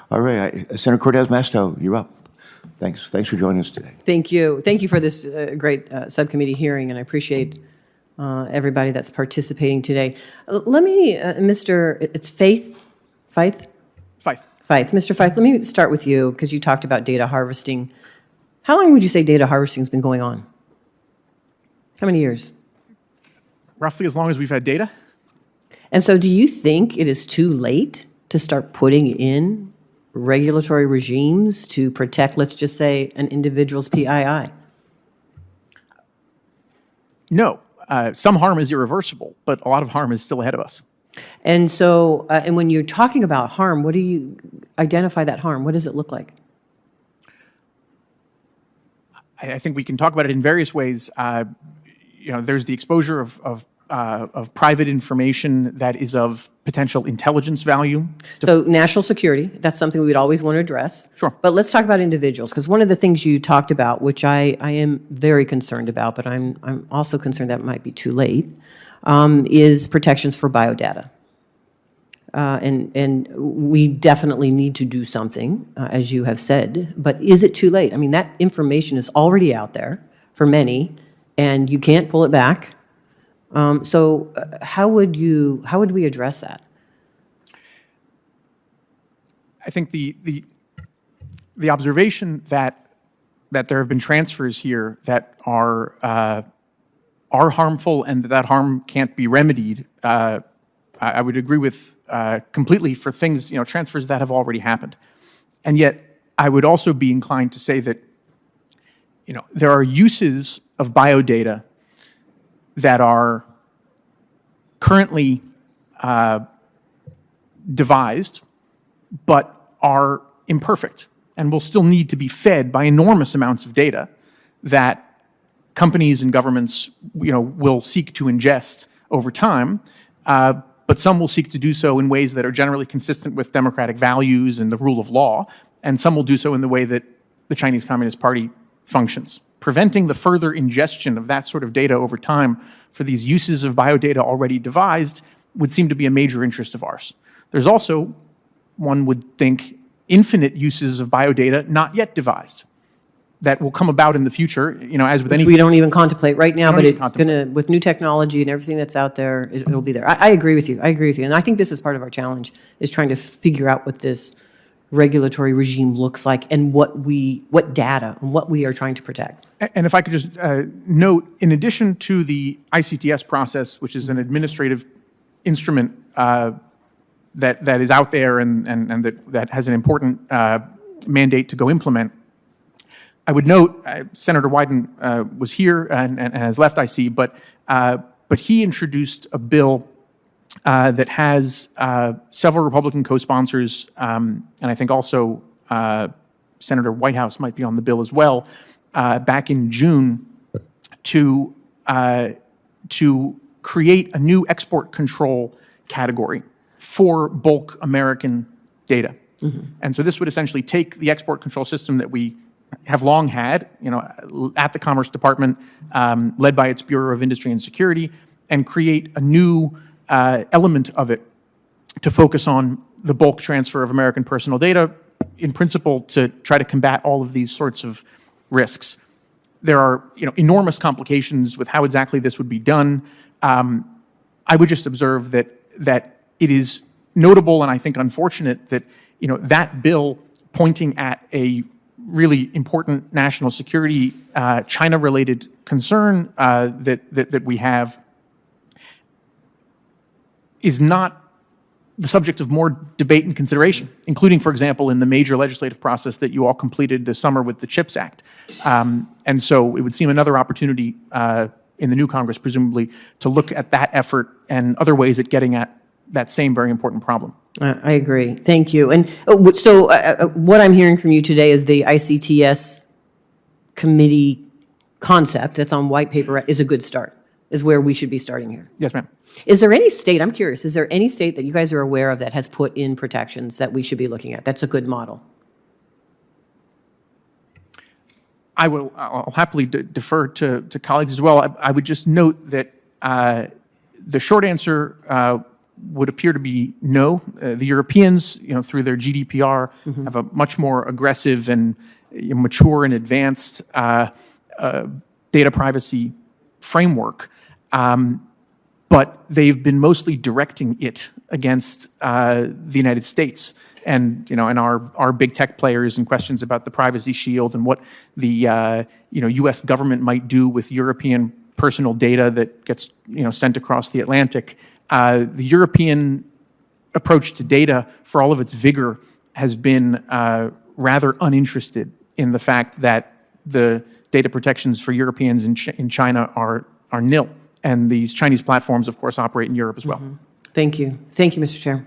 All right, Senator Cortez Masto, you're up. Thanks for joining us today. Thank you. Thank you for this great subcommittee hearing, and I appreciate everybody that's participating today. Let me, it's Faith? Mr. Fife, let me start with you, because you talked about data harvesting. How long would you say data harvesting has been going on? How many years? Roughly as long as we've had data. And so do you think it is too late to start putting in regulatory regimes to protect, let's just say, an individual's PII? No. Some harm is irreversible, but a lot of harm is still ahead of us. And so, and when you're talking about harm, what do you identify that harm? What does it look like? I think we can talk about it in various ways. There's the exposure of private information that is of potential intelligence value. So national security, that's something we would always want to address. Sure. But let's talk about individuals, because one of the things you talked about, which I am very concerned about, but I'm also concerned that it might be too late, is protections for biodata. And we definitely need to do something, as you have said, but is it too late? I mean, that information is already out there for many, and you can't pull it back. So how would we address that? I think the observation that there have been transfers here that are harmful and that harm can't be remedied, I would agree with completely for things, transfers that have already happened. And yet, I would also be inclined to say that, there are uses of biodata that are currently devised, but are imperfect and will still need to be fed by enormous amounts of data that companies and governments, will seek to ingest over time. But some will seek to do so in ways that are generally consistent with democratic values and the rule of law, and some will do so in the way that the Chinese Communist Party functions. Preventing the further ingestion of that sort of data over time for these uses of biodata already devised would seem to be a major interest of ours. There's also, one would think, infinite uses of biodata not yet devised that will come about in the future, as with anything. We don't even contemplate right now, but it's going to, with new technology and everything that's out there, it'll be there. I agree with you. I agree with you. And I think this is part of our challenge, is trying to figure out what this regulatory regime looks like and what data and what we are trying to protect. And if I could just note, in addition to the ICTS process, which is an administrative instrument that is out there and that has an important mandate to go implement, I would note, Senator Wyden was here and has left, I see, but he introduced a bill that has several Republican co-sponsors, and I think also Senator Whitehouse might be on the bill as well, back in June to create a new export control category for bulk American data. Mm-hmm. And so this would essentially take the export control system that we have long had, at the Commerce Department, led by its Bureau of Industry and Security, and create a new element of it to focus on the bulk transfer of American personal data, in principle, to try to combat all of these sorts of risks. There are, enormous complications with how exactly this would be done. I would just observe that it is notable and I think unfortunate that, that bill pointing at a really important national security, China-related concern that we have is not the subject of more debate and consideration, including, for example, in the major legislative process that you all completed this summer with the CHIPS Act. And so it would seem another opportunity in the new Congress, presumably, to look at that effort and other ways at getting at that same very important problem. I agree. Thank you. And so what I'm hearing from you today is the ICTS committee concept that's on white paper is a good start, is where we should be starting here. Yes, ma'am. Is there any state, I'm curious, is there any state that you guys are aware of that has put in protections that we should be looking at? That's a good model. I'll happily defer to colleagues as well. I would just note that the short answer would appear to be no. The Europeans, through their GDPR, have a much more aggressive and mature and advanced data privacy framework. But they've been mostly directing it against the United States. And, and our big tech players and questions about the Privacy Shield and what the, U.S. government might do with European personal data that gets, sent across the Atlantic. The European approach to data, for all of its vigor, has been rather uninterested in the fact that the data protections for Europeans in China are nil. And these Chinese platforms, of course, operate in Europe as well. Thank you. Thank you, Mr. Chair.